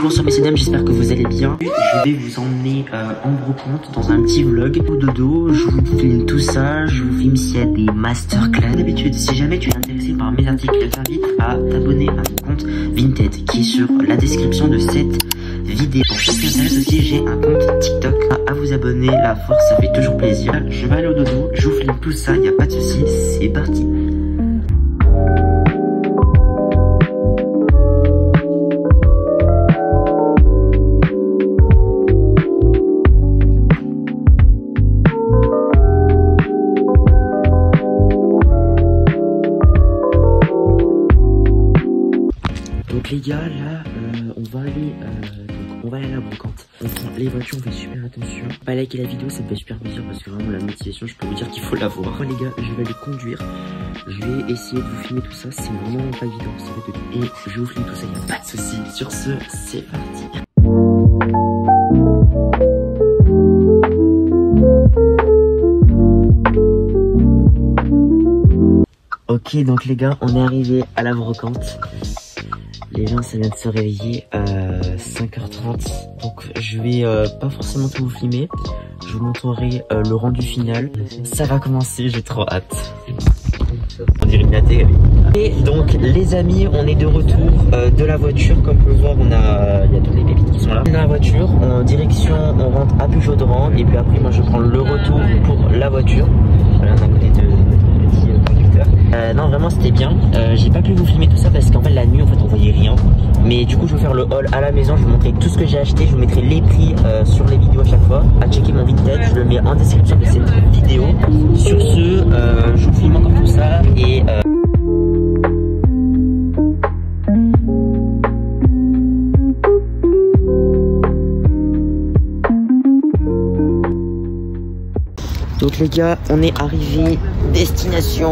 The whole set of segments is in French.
Bonsoir messieurs dames, j'espère que vous allez bien. Je vais vous emmener en brocante dans un petit vlog. Au dodo, je vous filme tout ça, je vous filme s'il y a des masterclass. D'habitude, si jamais tu es intéressé par mes articles, je t'invite à t'abonner à mon compte Vinted qui est sur la description de cette vidéo. Pour ceux qui s'intéressent aussi, j'ai un compte TikTok à vous abonner. La force, ça fait toujours plaisir. Je vais aller au dodo, je vous filme tout ça, il n'y a pas de souci, c'est parti. Donc les gars, là, on va aller à la brocante. On prend les voitures, on fait super attention. Pas liker la vidéo, ça me fait super plaisir parce que vraiment la motivation, je peux vous dire qu'il faut l'avoir. Moi les gars, je vais aller conduire. Je vais essayer de vous filmer tout ça. C'est vraiment pas évident. Et je vous filme tout ça, il n'y a pas de souci. Sur ce, c'est parti. Ok, donc les gars, on est arrivé à la brocante. Les gens, ça vient de se réveiller à 5h30. Donc je vais pas forcément tout vous filmer. Je vous montrerai le rendu final. Ça va commencer, j'ai trop hâte. On dirait une télé. Et donc les amis, on est de retour de la voiture. Comme vous pouvez voir, il y a toutes les pépites qui sont là. Dans la voiture, en direction, on rentre à Pujaudran. Et puis après, moi je prends le retour pour la voiture. Voilà, d'un côté de non vraiment c'était bien, j'ai pas pu vous filmer tout ça parce qu'en fait la nuit en fait on voyait rien, mais du coup je vais faire le haul à la maison, je vous montrer tout ce que j'ai acheté, je vous mettrai les prix sur les vidéos à chaque fois, à checker mon Vinted, je le mets en description de cette vidéo. Sur ce, je vous filme encore tout ça et donc les gars, on est arrivé destination.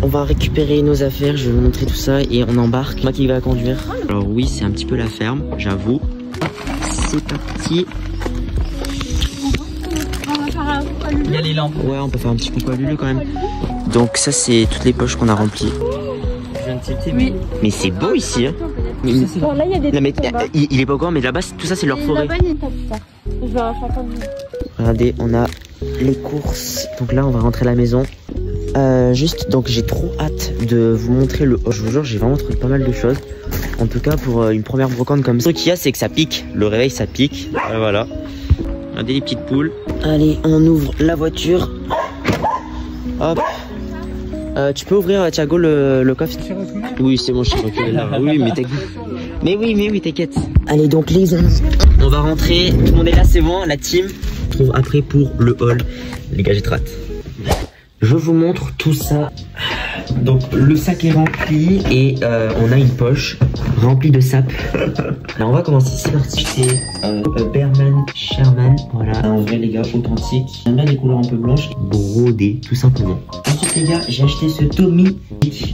On va récupérer nos affaires, je vais vous montrer tout ça et on embarque. Moi qui va conduire. Alors oui, c'est un petit peu la ferme, j'avoue. C'est parti. Il y a les lampes. Ouais, on peut faire un petit coucou à Lulu quand même. Donc ça, c'est toutes les poches qu'on a remplies. Je viens de tilter, mais c'est beau ici. Hein. Bon, là, il y a des il est pas au courant, mais là-bas, tout ça, c'est leur forêt. Je vais Regardez, on a les courses. Donc là, on va rentrer à la maison. Juste, donc j'ai trop hâte de vous montrer le haul. Je vous jure, j'ai vraiment trouvé pas mal de choses. En tout cas, pour une première brocante comme ça. Ce qu'il y a, c'est que ça pique. Le réveil, ça pique. Voilà. Regardez les petites poules. Allez, on ouvre la voiture. Hop. Tu peux ouvrir, Thiago, le coffre? Oui, c'est bon, je suis tranquille. Oui, mais t'inquiète. Mais oui, t'inquiète. Allez, donc les amis, on va rentrer. Tout le monde est là, c'est bon, la team. On se retrouve après pour le haul. Les gars, j'ai trop hâte. Je vous montre tout ça. Donc le sac est rempli et on a une poche remplie de sap. Alors on va commencer, c'est parti. C'est Berman Sherman. Voilà, un vrai les gars authentique. J'aime bien les couleurs un peu blanches. Brodé, tout simplement. Ensuite les gars, j'ai acheté ce Tommy,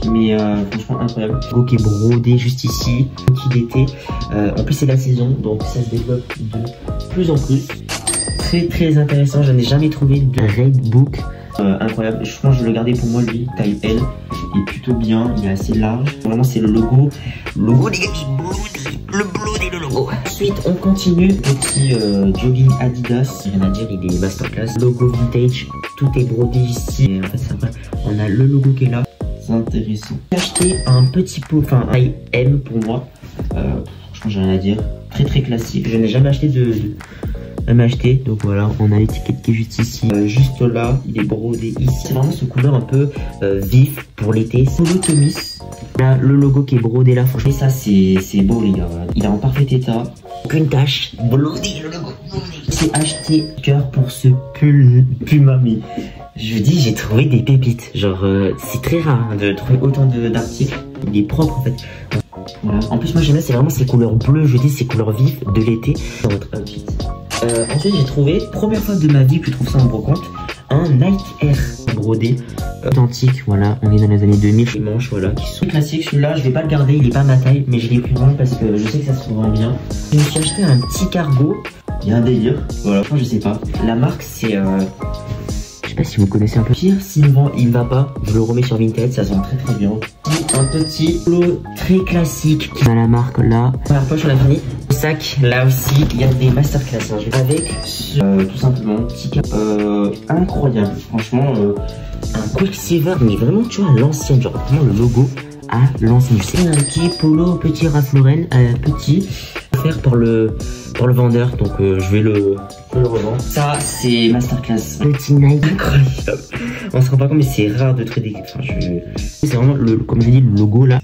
mais franchement incroyable. Ok, brodé juste ici. Petit d'été. En plus c'est la saison, donc ça se développe de plus en plus. Très intéressant. Je n'ai jamais trouvé de Raid Book. Incroyable, je pense que je vais le garder pour moi lui, taille L, il est plutôt bien, il est assez large, vraiment c'est le logo les gars, le logo. Ensuite on continue, petit jogging Adidas, rien à dire, il est masterclass, logo vintage, tout est brodé ici, et en fait c'est vrai, on a le logo qui est là, c'est intéressant. J'ai acheté un petit pot, enfin taille M pour moi, je pense j'ai rien à dire, très classique, je n'ai jamais acheté acheté, donc voilà, on a l'étiquette qui est juste ici, juste là, il est brodé ici, c'est vraiment ce couleur un peu vif pour l'été, c'est le Tommy, là le logo qui est brodé là, franchement ça c'est beau les gars, voilà. Il est en parfait état, aucune tache, brodé le logo. J'ai acheté cœur pour ce pull Puma, mais je vous dis j'ai trouvé des pépites, genre c'est très rare hein, de trouver autant d'articles, il est propre en fait. Voilà. En plus moi j'aime bien, c'est vraiment ces couleurs bleues, je dis ces couleurs vives de l'été dans votre outfit. Ensuite j'ai trouvé, première fois de ma vie que je trouve ça en brocante, un Nike Air brodé authentique. Voilà, on est dans les années 2000, les manches voilà qui sont classiques. Celui-là je vais pas le garder, il est pas à ma taille, mais je l'ai pris vraiment parce que je sais que ça se trouve vraiment bien. Je me suis acheté un petit cargo, il y a un délire, voilà, je sais pas, la marque c'est je sais pas si vous connaissez un peu. Pire, s'il ne va pas, je le remets sur Vinted, ça sent très bien. un petit polo très classique. À la marque là. Première poche, on a fini. Le sac, là aussi, il y a des masterclass. Hein. Avec tout simplement un petit cap incroyable. Franchement, un Quicksilver, mais vraiment, tu vois, à l'ancienne. Genre, vraiment le logo à l'ancienne. Je sais, un petit polo, petit Ralph Lauren, petit. Offert par le vendeur. Donc, je vais le revendre. Ça, c'est masterclass. Petit Nike. Incroyable. On se rend pas compte, mais c'est rare de trader. Enfin, c'est vraiment, comme je dis, le logo là.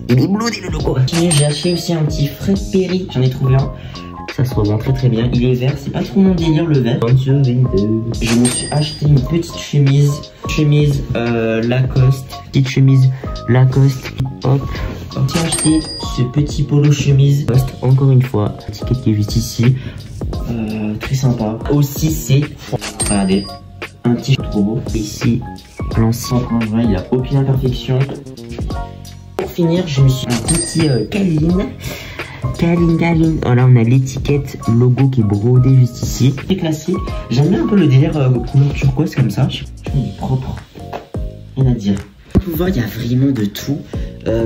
Il est bloody le logo. J'ai acheté aussi un petit Fred Perry. J'en ai trouvé un. Ça se revend très bien. Il est vert. C'est pas trop mon délire le vert. Je me suis acheté une petite chemise. Lacoste. Petite chemise Lacoste. Hop. J'ai acheté ce petit polo chemise. Encore une fois. L'étiquette qui est juste ici. Très sympa. Aussi c'est. Regardez. Un petit trop beau. Ici. L'ancien. Il a aucune imperfection. Pour finir, je me suis un petit Calvin. Oh là, on a l'étiquette logo qui est brodée juste ici. C'est classique. J'aime bien un peu le délire couleur turquoise comme ça. Je trouve qu'il est propre. Rien à dire. Vous pouvez voir, il y a vraiment de tout.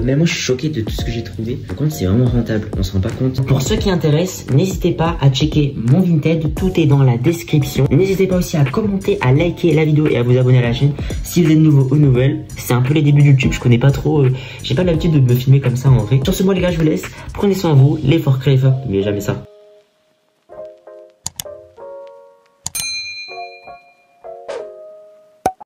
Mais moi, je suis choqué de tout ce que j'ai trouvé. Par contre, c'est vraiment rentable. On se rend pas compte. Pour ceux qui intéressent, n'hésitez pas à checker mon Vinted. Tout est dans la description. N'hésitez pas aussi à commenter, à liker la vidéo et à vous abonner à la chaîne si vous êtes nouveau ou nouvelle. C'est un peu les débuts de YouTube. Je connais pas trop. J'ai pas l'habitude de me filmer comme ça en vrai. Sur ce, moi, les gars, je vous laisse. Prenez soin de vous. Les forts créés, n'oubliez jamais ça.